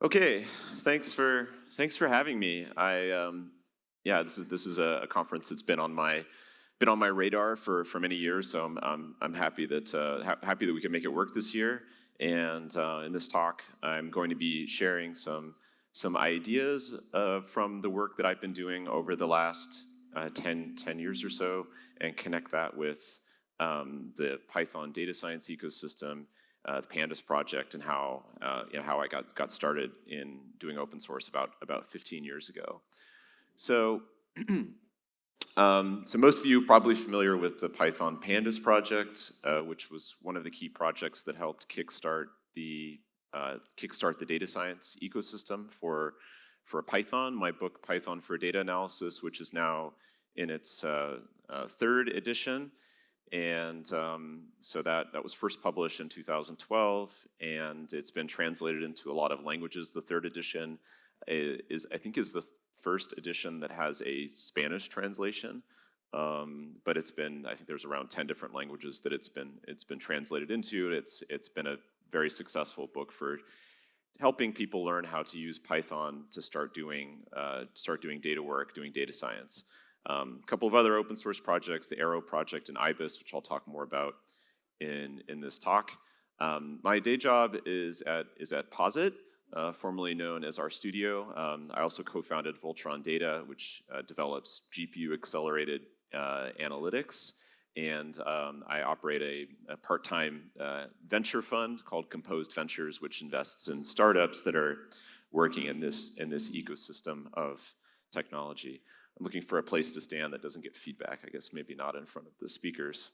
Okay, thanks for having me. Yeah, this is a conference that's been on my radar for many years. So I'm happy that happy that we can make it work this year. And in this talk, I'm going to be sharing some ideas from the work that I've been doing over the last 10 years or so, and connect that with the Python data science ecosystem, the Pandas project, and how I got started in doing open source about 15 years ago. So, so most of you are probably familiar with the Python Pandas project, which was one of the key projects that helped kickstart the data science ecosystem for Python. My book, Python for Data Analysis, which is now in its third edition. And so that was first published in 2012, and it's been translated into a lot of languages. The third edition I think is the first edition that has a Spanish translation, but I think there's around 10 different languages that it's been translated into. It's been a very successful book for helping people learn how to use Python to start doing data work, doing data science. A couple of other open source projects, the Arrow project and Ibis, which I'll talk more about in this talk. My day job is at Posit, formerly known as RStudio. I also co-founded Voltron Data, which develops GPU-accelerated analytics. And I operate a part-time venture fund called Composed Ventures, which invests in startups that are working in this ecosystem of technology. I'm looking for a place to stand that doesn't get feedback. I guess maybe not in front of the speakers.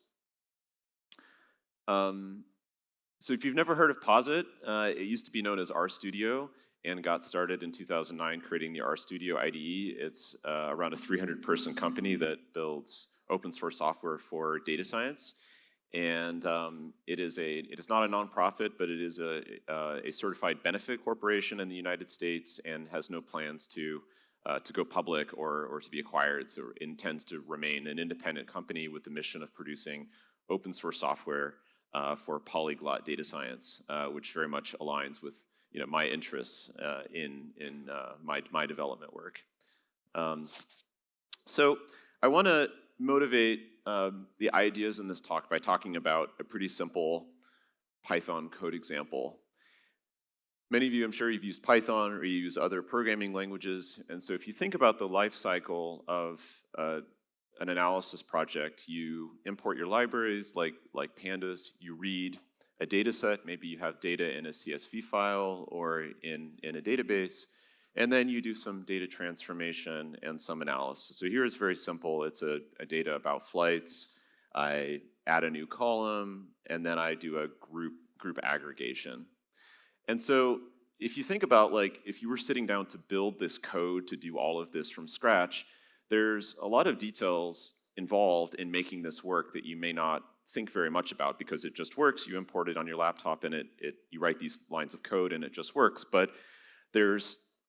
So if you've never heard of Posit, it used to be known as RStudio and got started in 2009 creating the RStudio IDE. It's around a 300-person company that builds open source software for data science. And it is not a nonprofit, but it is a certified benefit corporation in the United States and has no plans to go public or to be acquired. So it intends to remain an independent company with the mission of producing open source software for polyglot data science, which very much aligns with my interests in my development work. So I want to motivate the ideas in this talk by talking about a pretty simple Python code example. Many of you, I'm sure you've used Python or you use other programming languages. And so if you think about the life cycle of an analysis project, you import your libraries like Pandas, you read a data set, maybe you have data in a CSV file or in a database, and then you do some data transformation and some analysis. So here it's very simple. It's a data about flights. I add a new column, and then I do a group aggregation. And so if you think about, if you were sitting down to build this code to do all of this from scratch, there's a lot of details involved in making this work that you may not think very much about because it just works. You import it on your laptop and you write these lines of code and it just works. But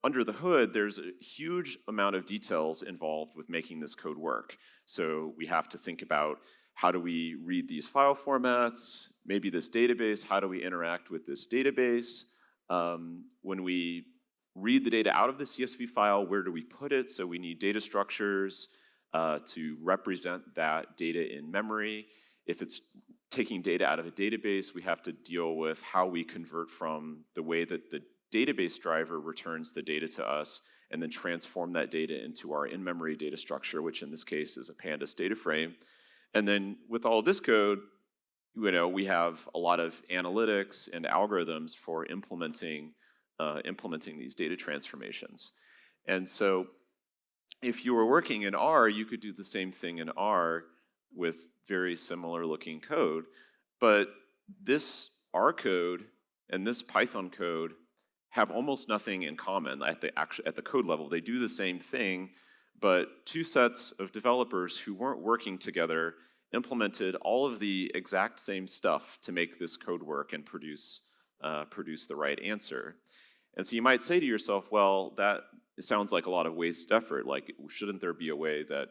under the hood, there's a huge amount of details involved with making this code work. So we have to think about, how do we read these file formats? Maybe this database, how do we interact with this database? When we read the data out of the CSV file, where do we put it? So we need data structures to represent that data in memory. If it's taking data out of a database, we have to deal with how we convert from the way that the database driver returns the data to us and then transform that data into our in-memory data structure, which in this case is a Pandas data frame. And then with all this code, we have a lot of analytics and algorithms for implementing these data transformations. And so if you were working in R, you could do the same thing in R with very similar looking code. But this R code and this Python code have almost nothing in common at the code level. They do the same thing, but two sets of developers who weren't working together implemented all of the exact same stuff to make this code work and produce the right answer. And so you might say to yourself, well, it sounds like a lot of wasted effort. Shouldn't there be a way that,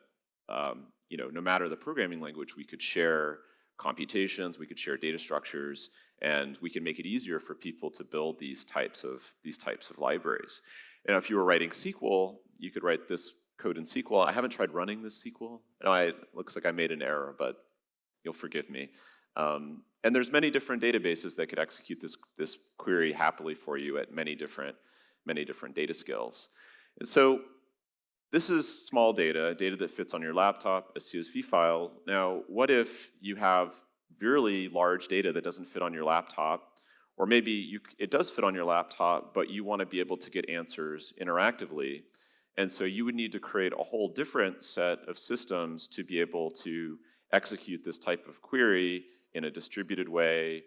no matter the programming language, we could share computations, we could share data structures, and we can make it easier for people to build these types of libraries. Now, if you were writing SQL, you could write this code in SQL. I haven't tried running this SQL. No, it looks like I made an error, but you'll forgive me. And there's many different databases that could execute this query happily for you at many different data scales. And so this is small data that fits on your laptop, a CSV file. Now, what if you have really large data that doesn't fit on your laptop, or maybe it does fit on your laptop, but you want to be able to get answers interactively, and so you would need to create a whole different set of systems to be able to execute this type of query in a distributed way,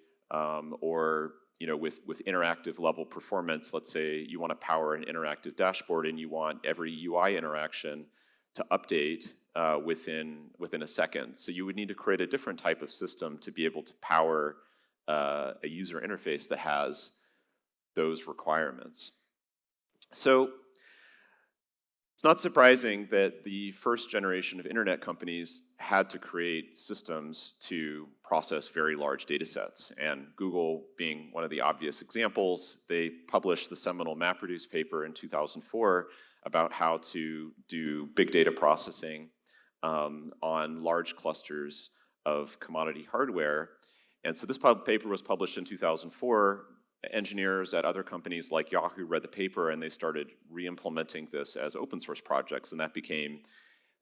or with interactive level performance. Let's say you want to power an interactive dashboard and you want every UI interaction to update within a second. So you would need to create a different type of system to be able to power a user interface that has those requirements. So it's not surprising that the first generation of internet companies had to create systems to process very large data sets. And Google being one of the obvious examples, they published the seminal MapReduce paper in 2004 about how to do big data processing on large clusters of commodity hardware. And so this paper was published in 2004. Engineers at other companies like Yahoo read the paper and they started re-implementing this as open source projects, and that became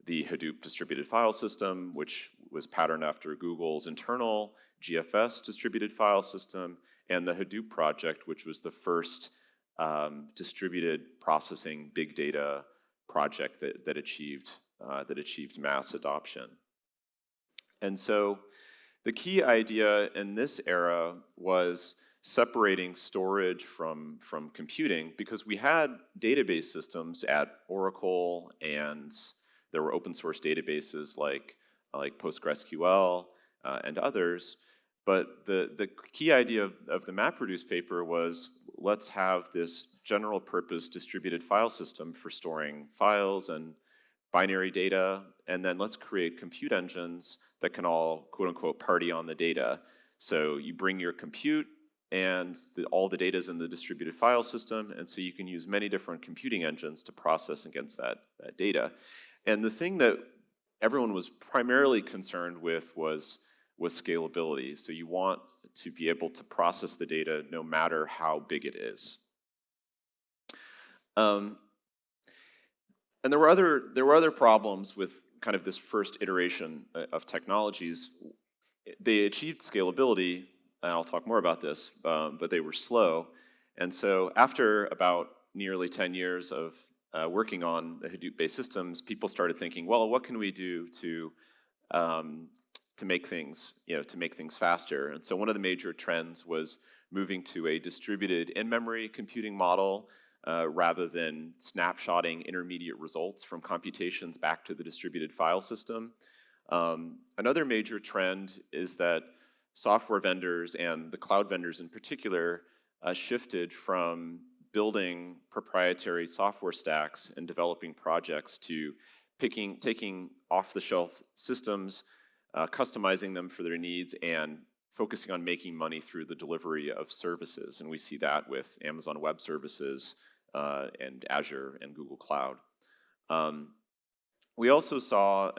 the Hadoop distributed file system, which was patterned after Google's internal GFS distributed file system, and the Hadoop project, which was the first distributed processing big data project that achieved mass adoption. And so the key idea in this era was separating storage from computing, because we had database systems at Oracle, and there were open source databases like PostgreSQL and others. But the key idea of the MapReduce paper was, let's have this general purpose distributed file system for storing files and binary data, and then let's create compute engines that can all, quote unquote, party on the data. So you bring your compute, and all the data is in the distributed file system, and so you can use many different computing engines to process against that data. And the thing that everyone was primarily concerned with was scalability. So you want to be able to process the data no matter how big it is. And there were other problems with kind of this first iteration of technologies. They achieved scalability, and I'll talk more about this, but they were slow. And so after about nearly 10 years of working on the Hadoop-based systems, people started thinking, well, what can we do to make things faster? And so one of the major trends was moving to a distributed in-memory computing model rather than snapshotting intermediate results from computations back to the distributed file system. Another major trend is that software vendors, and the cloud vendors in particular, shifted from building proprietary software stacks and developing projects to taking off-the-shelf systems, customizing them for their needs, and focusing on making money through the delivery of services. And we see that with Amazon Web Services and Azure and Google Cloud. We also saw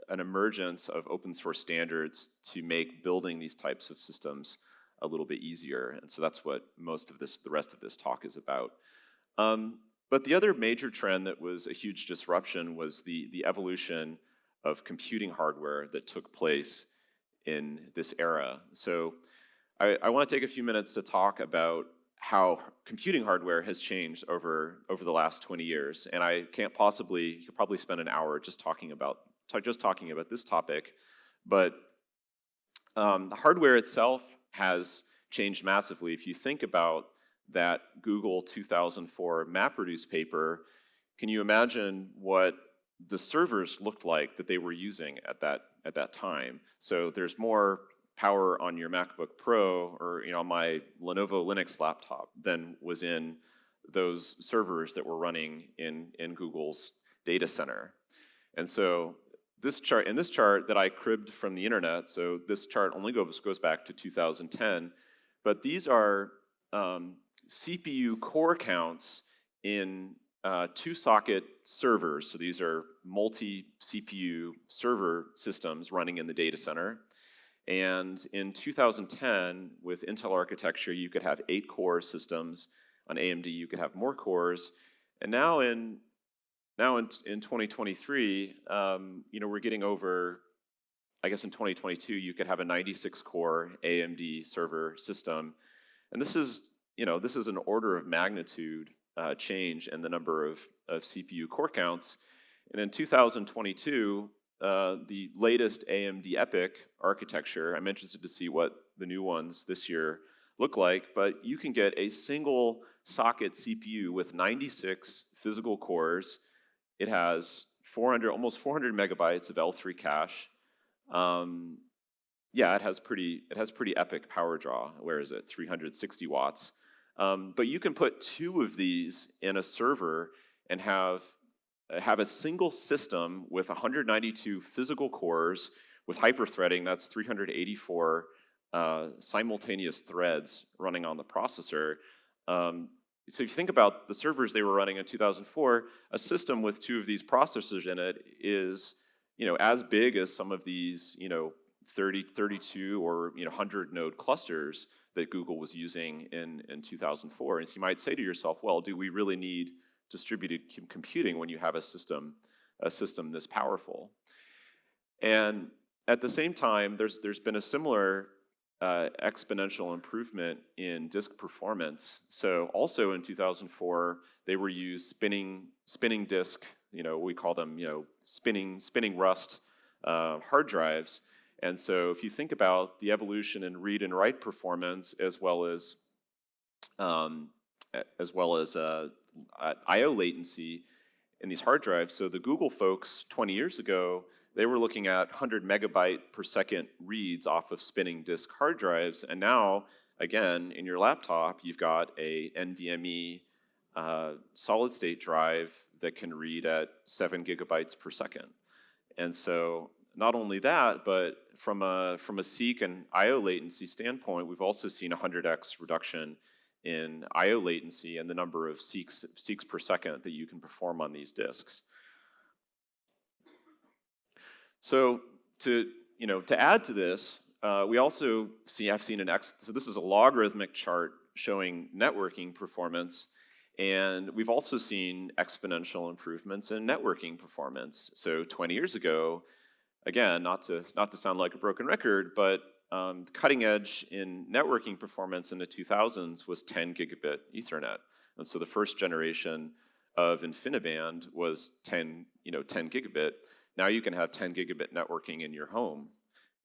an emergence of open source standards to make building these types of systems a little bit easier, and so that's what the rest of this talk is about. But the other major trend that was a huge disruption was the evolution of computing hardware that took place in this era. So I want to take a few minutes to talk about how computing hardware has changed over the last 20 years, and you could probably spend an hour just talking about this topic, but the hardware itself has changed massively. If you think about that Google 2004 MapReduce paper, can you imagine what the servers looked like that they were using at that time? So there's more power on your MacBook Pro or on my Lenovo Linux laptop than was in those servers that were running in Google's data center. And so this chart that I cribbed from the internet, so this chart only goes back to 2010, but these are CPU core counts in 2-socket servers. So these are multi-CPU server systems running in the data center. And in 2010, with Intel architecture, you could have 8-core systems. On AMD, you could have more cores. And now in 2023, we're getting over, I guess in 2022, you could have a 96-core AMD server system. And this is an order of magnitude change in the number of CPU core counts. And in 2022, the latest AMD EPYC architecture, I'm interested to see what the new ones this year look like, but you can get a single socket CPU with 96 physical cores. It has almost 400 megabytes of L3 cache. Yeah, it has pretty epic power draw. Where is it? 360 watts. But you can put 2 of these in a server and have a single system with 192 physical cores with hyperthreading. That's 384 simultaneous threads running on the processor. So if you think about the servers they were running in 2004, a system with 2 of these processors in it is, as big as some of these, 30, 32 or 100 node clusters that Google was using in 2004. And so you might say to yourself, well, do we really need distributed computing when you have a system this powerful? And at the same time, there's been a similar exponential improvement in disk performance. So also in 2004, they were used spinning disk, we call them, spinning rust hard drives. And so if you think about the evolution in read and write performance, as well as I/O latency in these hard drives, so the Google folks 20 years ago, they were looking at 100 megabyte per second reads off of spinning disk hard drives, and now, again, in your laptop, you've got a NVMe solid state drive that can read at 7 gigabytes per second. And so not only that, but from a seek and I/O latency standpoint, we've also seen 100x reduction in I/O latency and the number of seeks per second that you can perform on these disks. So to add to this, we also have seen so this is a logarithmic chart showing networking performance, and we've also seen exponential improvements in networking performance. So 20 years ago, again, not to sound like a broken record, but cutting edge in networking performance in the 2000s was 10 gigabit Ethernet. And so the first generation of InfiniBand was 10 gigabit. Now you can have 10 gigabit networking in your home.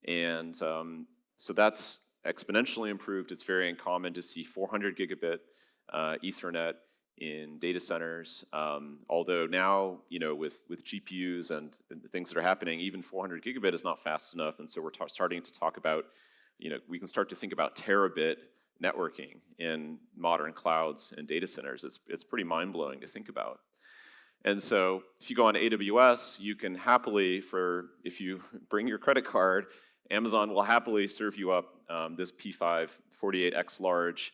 And so that's exponentially improved. It's very uncommon to see 400 gigabit Ethernet in data centers. Although now, with GPUs and the things that are happening, even 400 gigabit is not fast enough. And so we're starting to talk about, we can start to think about terabit networking in modern clouds and data centers. It's pretty mind-blowing to think about. And so if you go on AWS, you can happily, if you bring your credit card, Amazon will happily serve you up this P5 48x large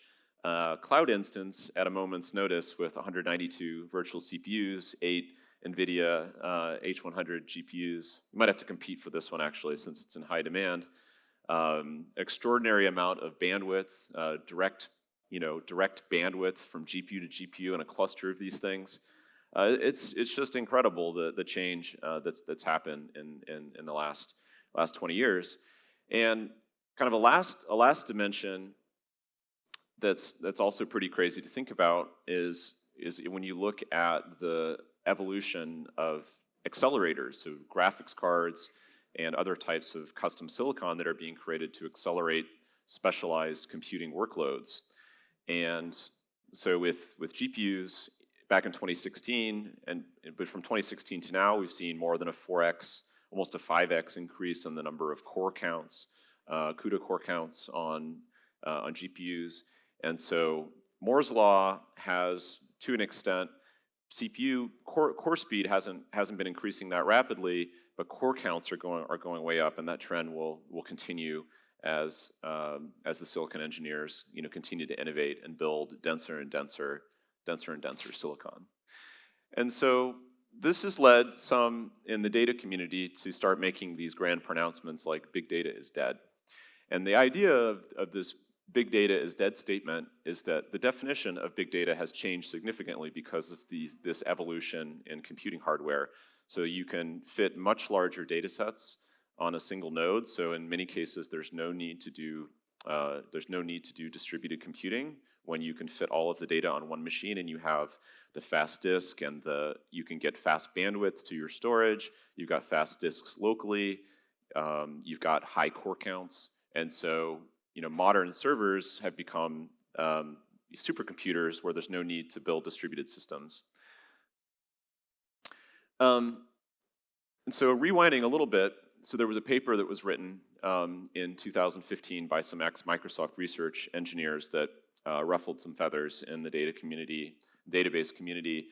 cloud instance at a moment's notice with 192 virtual CPUs, 8 NVIDIA H100 GPUs. You might have to compete for this one actually, since it's in high demand. Extraordinary amount of bandwidth, direct bandwidth from GPU to GPU in a cluster of these things. It's just incredible the change that's happened in the last 20 years. And kind of a last dimension that's also pretty crazy to think about is when you look at the evolution of accelerators, so graphics cards and other types of custom silicon that are being created to accelerate specialized computing workloads. And so with GPUs, back in 2016, but from 2016 to now, we've seen more than a 4x, almost a 5x increase in the number of core counts, CUDA core counts on GPUs. And so Moore's law has, to an extent, CPU core speed hasn't been increasing that rapidly, but core counts are going way up, and that trend will continue as the silicon engineers continue to innovate and build denser and denser silicon. And so this has led some in the data community to start making these grand pronouncements like big data is dead. And the idea of this big data is dead statement is that the definition of big data has changed significantly because of this evolution in computing hardware. So you can fit much larger data sets on a single node. So in many cases, there's no need to do distributed computing when you can fit all of the data on one machine and you have the fast disk and you can get fast bandwidth to your storage. You've got fast disks locally. You've got high core counts. And so modern servers have become supercomputers where there's no need to build distributed systems. And so rewinding a little bit, so there was a paper that was written in 2015 by some ex-Microsoft research engineers that ruffled some feathers in the database community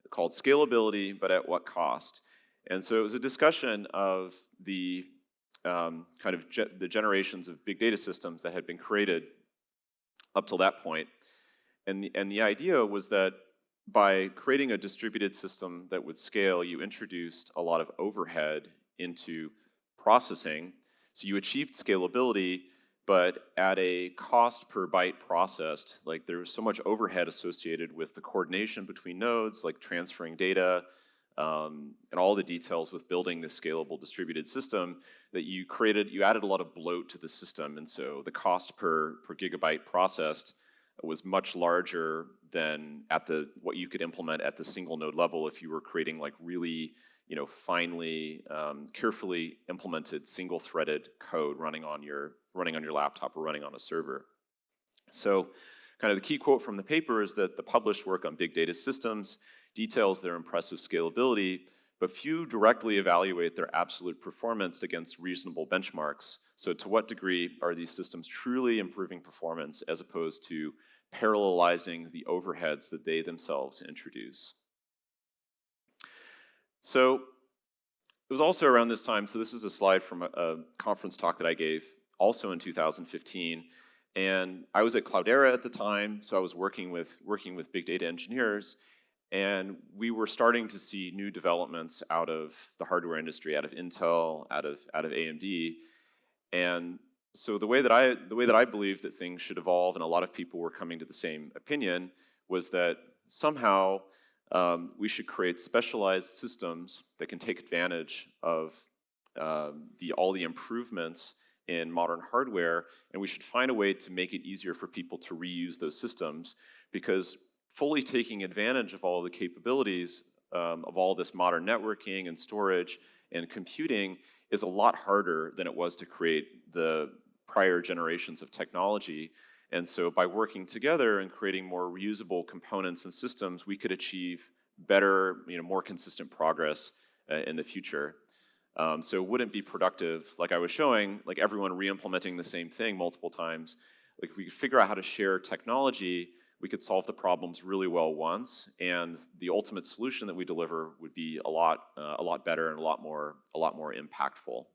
called Scalability, but at what cost? And so it was a discussion of the the generations of big data systems that had been created up till that point. And the idea was that by creating a distributed system that would scale, you introduced a lot of overhead into processing. So you achieved scalability, but at a cost per byte processed. Like there was so much overhead associated with the coordination between nodes, like transferring data, and all the details with building this scalable distributed system that you added a lot of bloat to the system. And so the cost per gigabyte processed was much larger than what you could implement at the single node level if you were creating like really finely, carefully implemented single-threaded code running on your laptop or running on a server. So kind of the key quote from the paper is that the published work on big data systems details their impressive scalability, but few directly evaluate their absolute performance against reasonable benchmarks. So to what degree are these systems truly improving performance as opposed to parallelizing the overheads that they themselves introduce? So it was also around this time, so this is a slide from a conference talk that I gave also in 2015, and I was at Cloudera at the time, so I was working with big data engineers, and we were starting to see new developments out of the hardware industry, out of Intel, out of AMD, and so the way that I believed that things should evolve, and a lot of people were coming to the same opinion, was that somehow we should create specialized systems that can take advantage of all the improvements in modern hardware, and we should find a way to make it easier for people to reuse those systems, because fully taking advantage of all the capabilities of all this modern networking and storage and computing is a lot harder than it was to create the prior generations of technology. And so by working together and creating more reusable components and systems, we could achieve better, more consistent progress in the future. So it wouldn't be productive, like I was showing, like everyone re-implementing the same thing multiple times. Like if we could figure out how to share technology, we could solve the problems really well once, and the ultimate solution that we deliver would be a lot better and a lot more impactful.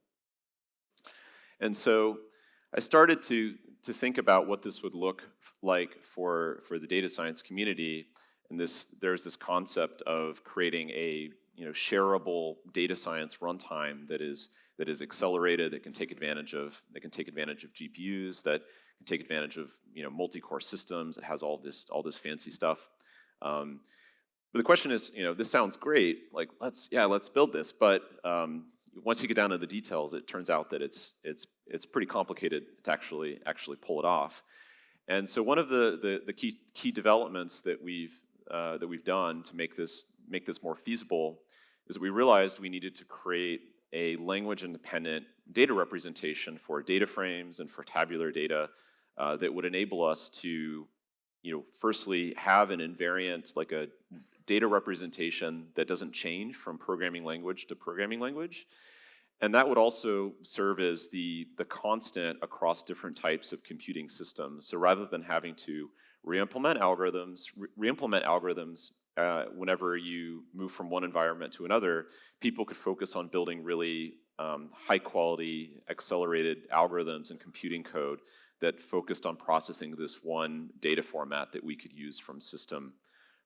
And so I started to think about what this would look like for the data science community, and there's this concept of creating a shareable data science runtime that is accelerated, that can take advantage of GPUs, that can take advantage of multi-core systems, that has all this fancy stuff. But the question is, this sounds great, like let's build this, but once you get down to the details, it turns out that it's pretty complicated to actually pull it off. And so one of the key developments that we've done to make this more feasible is that we realized we needed to create a language-independent data representation for data frames and for tabular data that would enable us to, firstly have an invariant, like a data representation that doesn't change from programming language to programming language. And that would also serve as the constant across different types of computing systems. So rather than having to re-implement algorithms whenever you move from one environment to another, people could focus on building really high quality, accelerated algorithms and computing code that focused on processing this one data format that we could use from system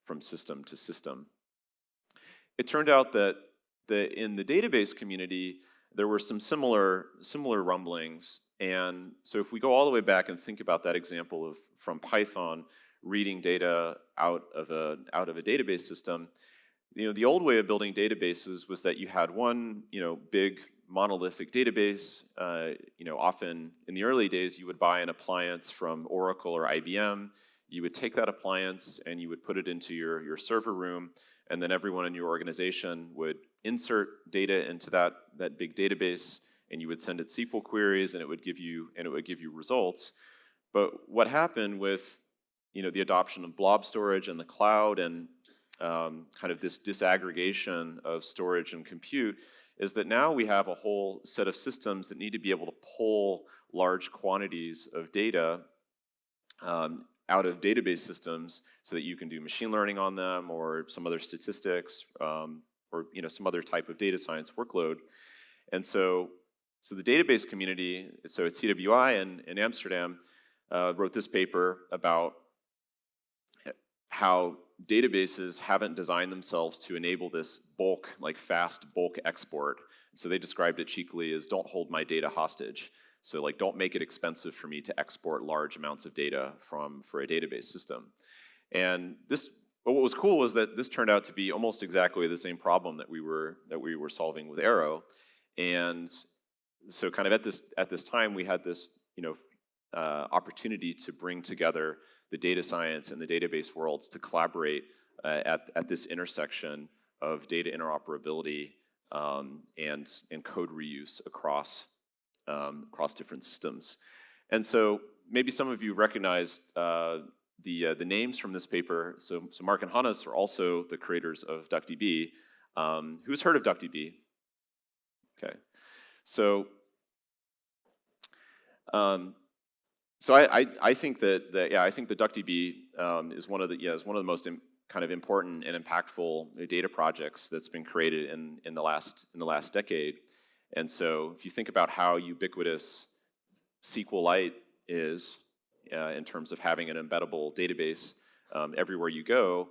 to system. It turned out that in the database community, there were some similar rumblings. And so if we go all the way back and think about that example of from Python reading data out of a database system, the old way of building databases was that you had one big monolithic database. Often in the early days, you would buy an appliance from Oracle or IBM. You would take that appliance and you would put it into your server room, and then everyone in your organization would insert data into that big database, and you would send it SQL queries, and it would give you results. But what happened with the adoption of blob storage and the cloud and kind of this disaggregation of storage and compute is that now we have a whole set of systems that need to be able to pull large quantities of data out of database systems so that you can do machine learning on them or some other statistics or some other type of data science workload. And so the database community, so at CWI in Amsterdam, wrote this paper about how databases haven't designed themselves to enable this fast bulk export. And so they described it cheekily as don't hold my data hostage. So don't make it expensive for me to export large amounts of data for a database system. And what was cool was that this turned out to be almost exactly the same problem that we were solving with Arrow. And so kind of at this time we had this opportunity to bring together the data science and the database worlds to collaborate at this intersection of data interoperability and code reuse across different systems. And so maybe some of you recognize the names from this paper. So Mark and Hannes are also the creators of DuckDB. Who's heard of DuckDB? Okay, so I think that DuckDB is one of the most kind of important and impactful data projects that's been created in the last decade. And so if you think about how ubiquitous SQLite is in terms of having an embeddable database everywhere you go,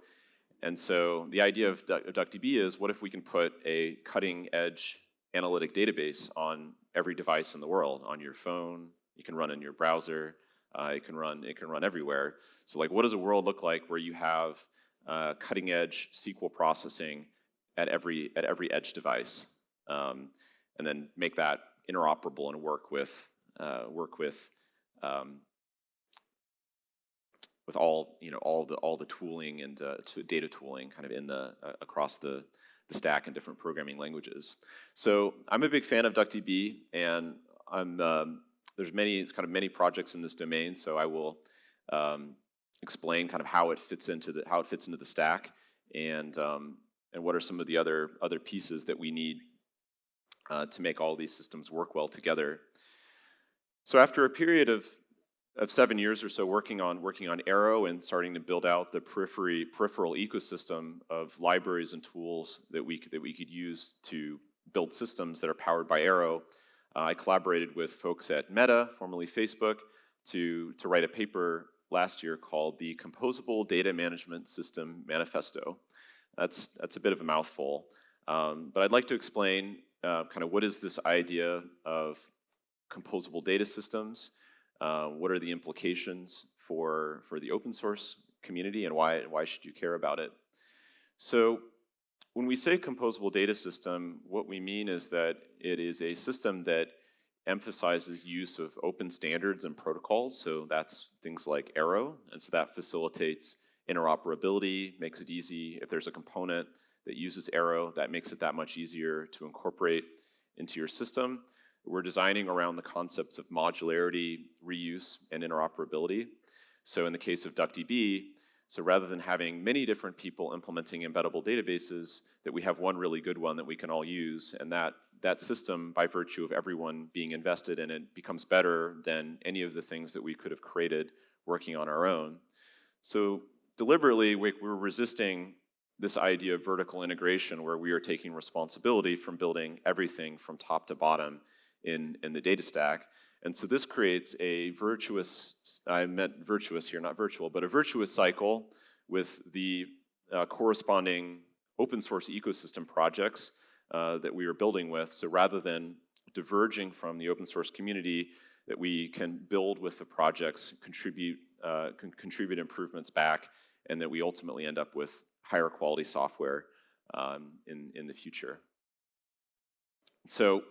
and so the idea of DuckDB is, what if we can put a cutting-edge analytic database on every device in the world, on your phone, you can run in your browser, it can run everywhere. So what does a world look like where you have cutting-edge SQL processing at every edge device, and then make that interoperable and work with all the tooling and data tooling kind of across the stack in different programming languages. So I'm a big fan of DuckDB, and there's many projects in this domain. So I will explain kind of how it fits into the stack, and what are some of the other pieces that we need to make all these systems work well together. So after a period of 7 years or so working on Arrow and starting to build out the peripheral ecosystem of libraries and tools that we could use to build systems that are powered by Arrow, I collaborated with folks at Meta, formerly Facebook, to write a paper last year called the Composable Data Management System Manifesto. That's a bit of a mouthful, but I'd like to explain kind of what is this idea of composable data systems, what are the implications for the open source community, and why should you care about it? So when we say composable data system, what we mean is that it is a system that emphasizes use of open standards and protocols. So that's things like Arrow, and so that facilitates interoperability, makes it easy. If there's a component that uses Arrow, that makes it that much easier to incorporate into your system. We're designing around the concepts of modularity, reuse, and interoperability. So in the case of DuckDB, so rather than having many different people implementing embeddable databases, that we have one really good one that we can all use, and that system, by virtue of everyone being invested in it, becomes better than any of the things that we could have created working on our own. So deliberately, we're resisting this idea of vertical integration where we are taking responsibility from building everything from top to bottom in the data stack. And so this creates a virtuous, I meant virtuous here, not virtual, but a virtuous cycle with the corresponding open source ecosystem projects that we are building with. So rather than diverging from the open source community, that we can build with the projects, contribute improvements back, and that we ultimately end up with higher quality software in the future. So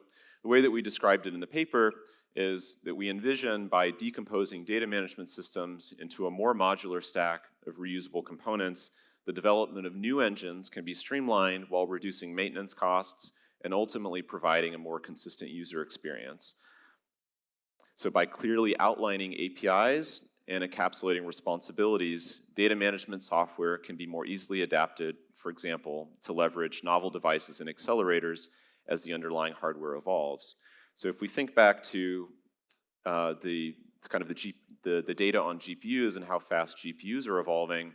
the way that we described it in the paper is that we envision, by decomposing data management systems into a more modular stack of reusable components, the development of new engines can be streamlined while reducing maintenance costs and ultimately providing a more consistent user experience. So by clearly outlining APIs and encapsulating responsibilities, data management software can be more easily adapted, for example, to leverage novel devices and accelerators as the underlying hardware evolves. So if we think back to the data on GPUs and how fast GPUs are evolving,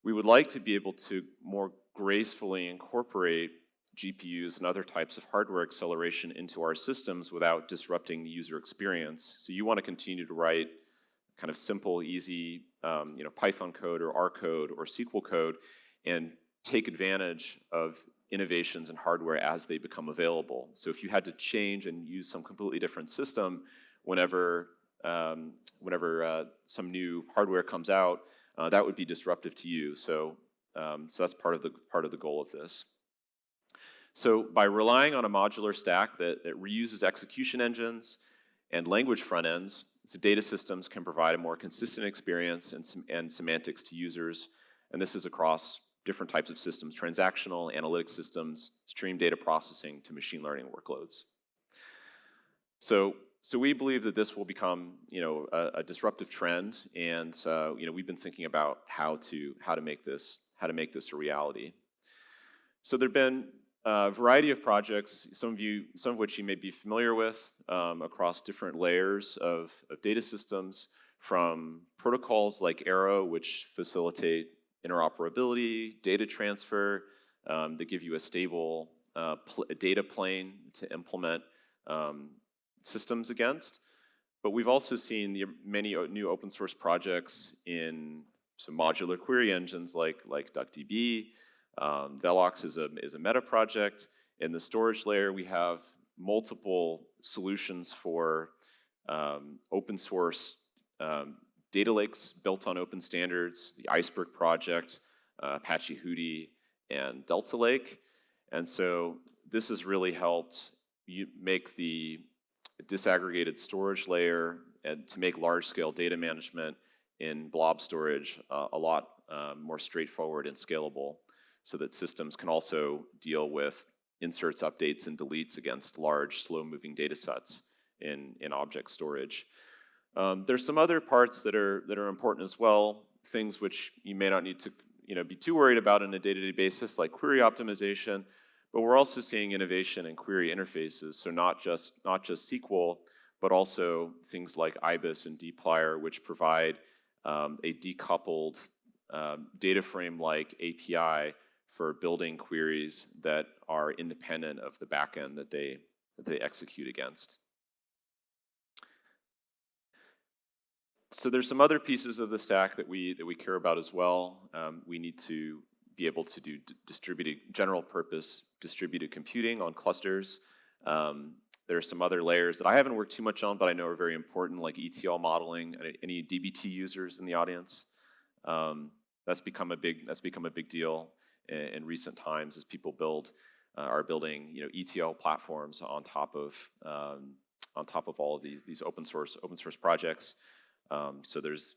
we would like to be able to more gracefully incorporate GPUs and other types of hardware acceleration into our systems without disrupting the user experience. So you want to continue to write kind of simple, easy, Python code or R code or SQL code and take advantage of innovations in hardware as they become available. So if you had to change and use some completely different system whenever some new hardware comes out, that would be disruptive to you. So that's part of the goal of this. So by relying on a modular stack that reuses execution engines and language front ends, so data systems can provide a more consistent experience and semantics to users. And this is across different types of systems: transactional, analytic systems, stream data processing to machine learning workloads. So we believe that this will become, a disruptive trend, and we've been thinking about how to make this a reality. So there've been a variety of projects, some of which you may be familiar with, across different layers of data systems, from protocols like Arrow, which facilitate interoperability, data transfer, that give you a stable data plane to implement systems against. But we've also seen many new open source projects in some modular query engines like DuckDB. Velox is a meta project. In the storage layer, we have multiple solutions for open source data lakes built on open standards: the Iceberg project, Apache Hudi, and Delta Lake. And so this has really helped make the disaggregated storage layer and to make large-scale data management in blob storage a lot more straightforward and scalable, so that systems can also deal with inserts, updates, and deletes against large, slow-moving data sets in object storage. There's some other parts that are important as well, things which you may not need to be too worried about on a day-to-day basis, like query optimization. But we're also seeing innovation in query interfaces, so not just SQL, but also things like Ibis and dplyr, which provide a decoupled data frame-like API for building queries that are independent of the backend that they execute against. So there's some other pieces of the stack that we care about as well. We need to be able to do general purpose distributed computing on clusters. There are some other layers that I haven't worked too much on, but I know are very important, like ETL modeling. Any DBT users in the audience? That's become a big deal in recent times as people are building ETL platforms on top of all of these open source projects. So there's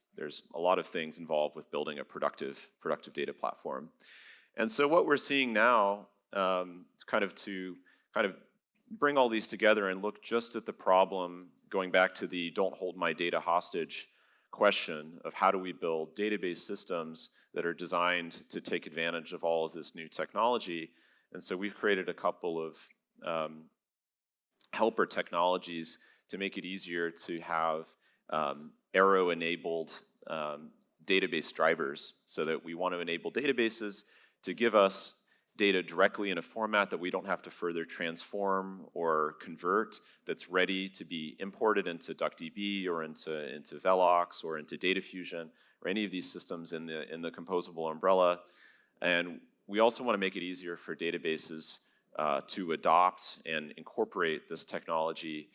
a lot of things involved with building a productive data platform. And so what we're seeing now, to bring all these together and look just at the problem, going back to the "don't hold my data hostage" question of how do we build database systems that are designed to take advantage of all of this new technology. And so we've created a couple of helper technologies to make it easier to have Arrow-enabled database drivers, so that we want to enable databases to give us data directly in a format that we don't have to further transform or convert, that's ready to be imported into DuckDB or into Velox or into Data Fusion or any of these systems in the Composable umbrella. And we also want to make it easier for databases to adopt and incorporate this technology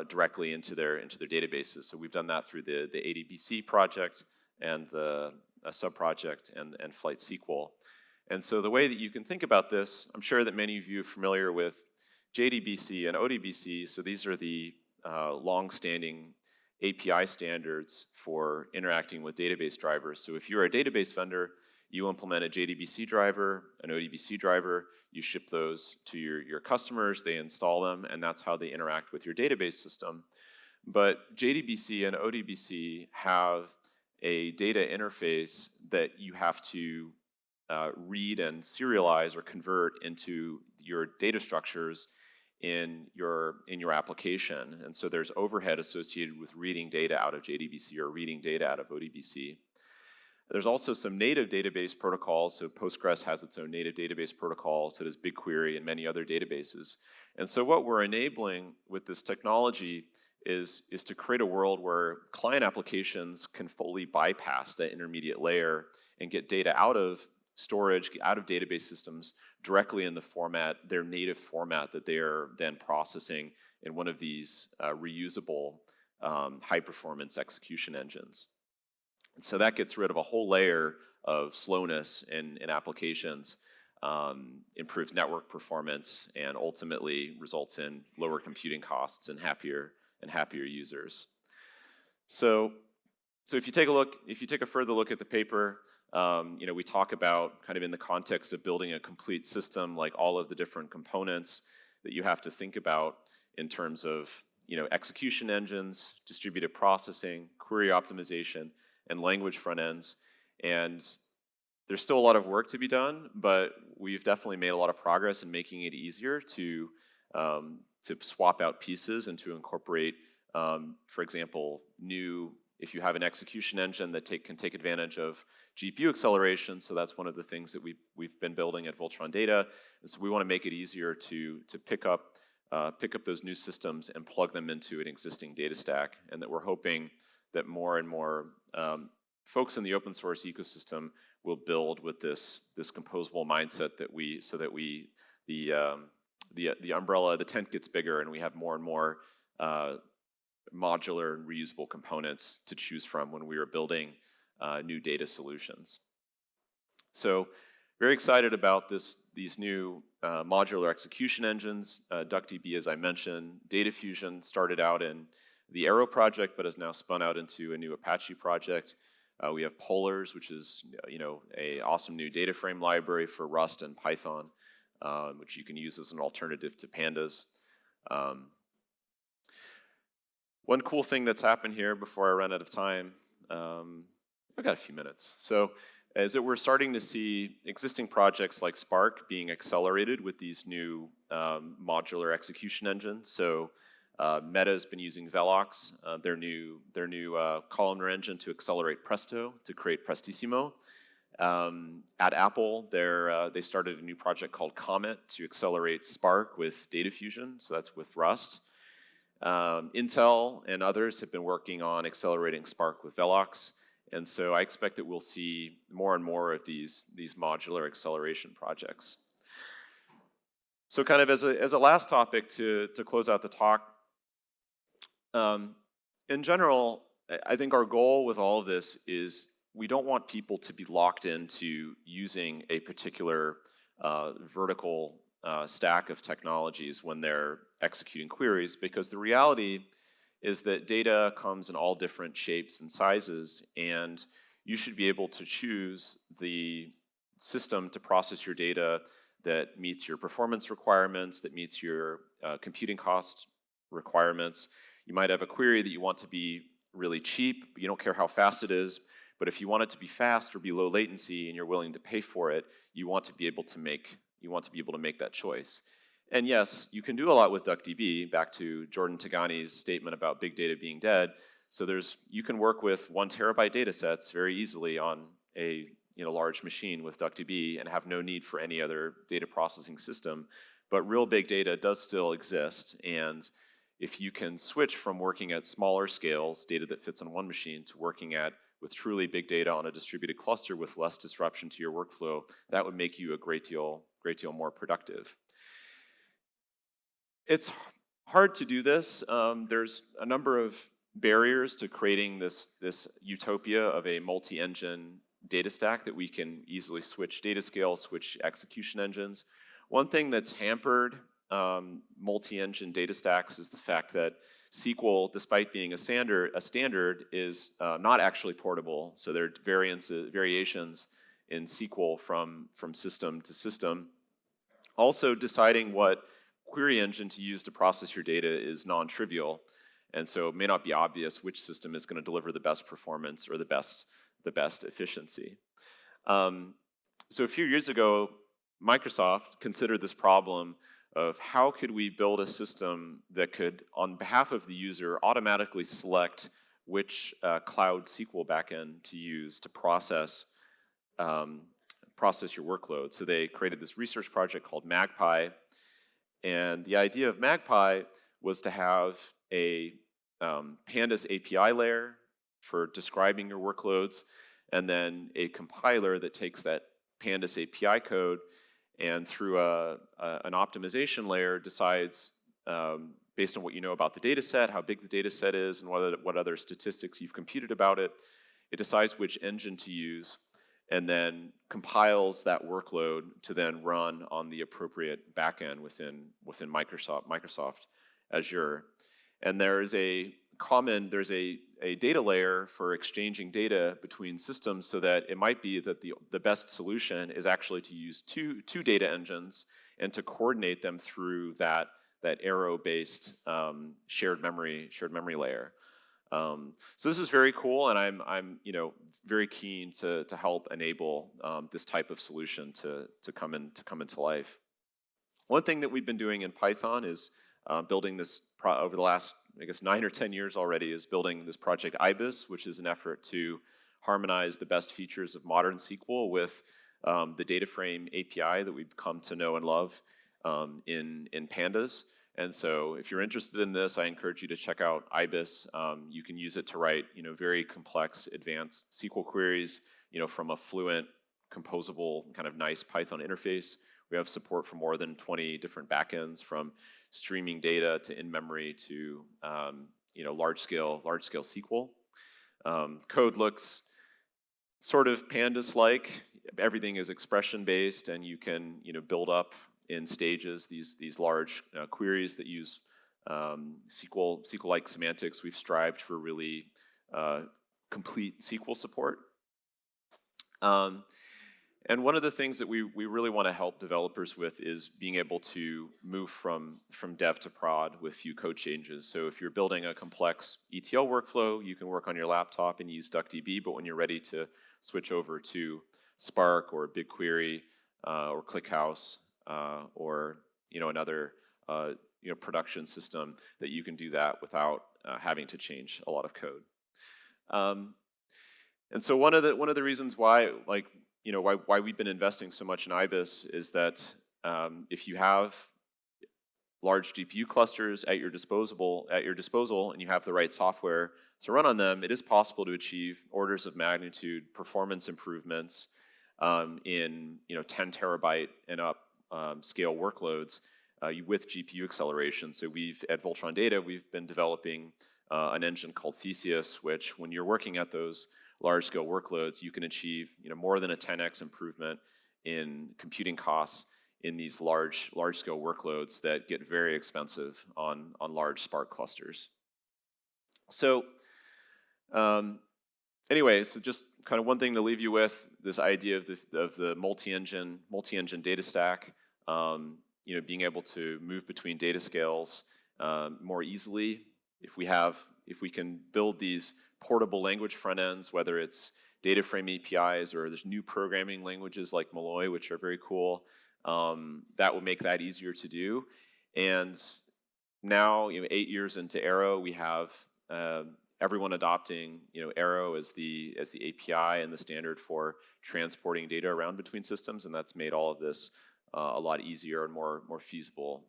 directly into their databases. So we've done that through the ADBC project and the sub-project and Flight SQL. And so the way that you can think about this, I'm sure that many of you are familiar with JDBC and ODBC. So these are the long-standing API standards for interacting with database drivers. So if you're a database vendor, you implement a JDBC driver, an ODBC driver, you ship those to your customers, they install them, and that's how they interact with your database system. But JDBC and ODBC have a data interface that you have to read and serialize or convert into your data structures in your application. And so there's overhead associated with reading data out of JDBC or reading data out of ODBC. There's also some native database protocols. So Postgres has its own native database protocol, so does BigQuery and many other databases. And so what we're enabling with this technology is to create a world where client applications can fully bypass that intermediate layer and get data out of storage, out of database systems directly in the format, their native format that they are then processing in one of these reusable high-performance execution engines. And so that gets rid of a whole layer of slowness in applications, improves network performance, and ultimately results in lower computing costs and happier users. So if you take a further look at the paper, we talk about kind of in the context of building a complete system, like all of the different components that you have to think about in terms of execution engines, distributed processing, query optimization, and language front ends. And there's still a lot of work to be done, but we've definitely made a lot of progress in making it easier to swap out pieces and to incorporate, for example, if you have an execution engine that can take advantage of GPU acceleration, so that's one of the things that we've been building at Voltron Data. And so we want to make it easier to pick up those new systems and plug them into an existing data stack, and that we're hoping that more and more folks in the open source ecosystem will build with this composable mindset the umbrella, the tent gets bigger, and we have more and more modular and reusable components to choose from when we are building new data solutions. So very excited about these new modular execution engines. DuckDB, as I mentioned, Data Fusion started out in the Arrow project, but has now spun out into a new Apache project. We have Polars, which is an awesome new data frame library for Rust and Python, which you can use as an alternative to pandas. One cool thing that's happened here before I run out of time, I've got a few minutes. So is that we're starting to see existing projects like Spark being accelerated with these new modular execution engines. So Meta has been using Velox, their new columnar engine, to accelerate Presto, to create Prestissimo. At Apple, they started a new project called Comet to accelerate Spark with Data Fusion, so that's with Rust. Intel and others have been working on accelerating Spark with Velox, and so I expect that we'll see more and more of these modular acceleration projects. So kind of as a last topic to close out the talk, in general, I think our goal with all of this is we don't want people to be locked into using a particular vertical stack of technologies when they're executing queries, because the reality is that data comes in all different shapes and sizes, and you should be able to choose the system to process your data that meets your performance requirements, that meets your computing cost requirements. You might have a query that you want to be really cheap, but you don't care how fast it is. But if you want it to be fast or be low latency and you're willing to pay for it, you want to be able to make that choice. And yes, you can do a lot with DuckDB, back to Jordan Tagani's statement about big data being dead. So you can work with 1 terabyte data sets very easily on a large machine with DuckDB and have no need for any other data processing system. But real big data does still exist, and if you can switch from working at smaller scales, data that fits on one machine, to working with truly big data on a distributed cluster with less disruption to your workflow, that would make you a great deal more productive. It's hard to do this. There's a number of barriers to creating this utopia of a multi-engine data stack that we can easily switch data scale, switch execution engines. One thing that's hampered multi-engine data stacks is the fact that SQL, despite being a standard is not actually portable. So there are variations in SQL from system to system. Also, deciding what query engine to use to process your data is non-trivial, and so it may not be obvious which system is going to deliver the best performance or the best efficiency. So a few years ago, Microsoft considered this problem of how could we build a system that could, on behalf of the user, automatically select which cloud SQL backend to use to process your workload. So they created this research project called Magpie, and the idea of Magpie was to have a Pandas API layer for describing your workloads, and then a compiler that takes that Pandas API code and through an optimization layer decides, based on what you know about the data set, how big the data set is, and what other statistics you've computed about it, it decides which engine to use, and then compiles that workload to then run on the appropriate backend within Microsoft Azure. And there's a data layer for exchanging data between systems, so that it might be that the best solution is actually to use two data engines and to coordinate them through that Arrow-based shared memory layer. So this is very cool, and I'm very keen to help enable this type of solution to come into life. One thing that we've been doing in Python is building this over the last, I guess, 9 or 10 years already, is building this project Ibis, which is an effort to harmonize the best features of modern SQL with the data frame API that we've come to know and love in Pandas. And so if you're interested in this, I encourage you to check out Ibis. You can use it to write very complex advanced SQL queries from a fluent, composable, kind of nice Python interface. We have support for more than 20 different backends, from streaming data to in-memory to large-scale SQL. Code looks sort of Pandas-like. Everything is expression-based, and you can build up in stages these large queries that use SQL-like semantics. We've strived for really complete SQL support. And one of the things that we really want to help developers with is being able to move from dev to prod with few code changes. So if you're building a complex ETL workflow, you can work on your laptop and use DuckDB, but when you're ready to switch over to Spark or BigQuery or ClickHouse or another production system, that you can do that without having to change a lot of code. And so one of the reasons why why we've been investing so much in Ibis is that if you have large GPU clusters at your disposal and you have the right software to run on them, it is possible to achieve orders of magnitude performance improvements in 10 terabyte and up scale workloads with GPU acceleration. So at Voltron Data, we've been developing an engine called Theseus, which, when you're working at those large-scale workloads, you can achieve more than a 10x improvement in computing costs in these large-scale workloads that get very expensive on large Spark clusters. So anyway, so just kind of one thing to leave you with, this idea of the multi-engine data stack, being able to move between data scales more easily. If we can build these portable language front ends, whether it's data frame APIs or there's new programming languages like Malloy, which are very cool, that will make that easier to do. And now, 8 years into Arrow, we have everyone adopting Arrow as the API and the standard for transporting data around between systems, and that's made all of this a lot easier and more feasible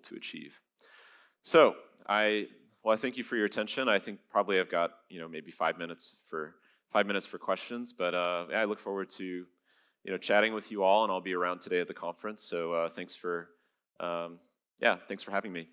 to achieve. So I thank you for your attention. I think probably I've got maybe 5 minutes for questions, but I look forward to chatting with you all, and I'll be around today at the conference. So thanks for having me.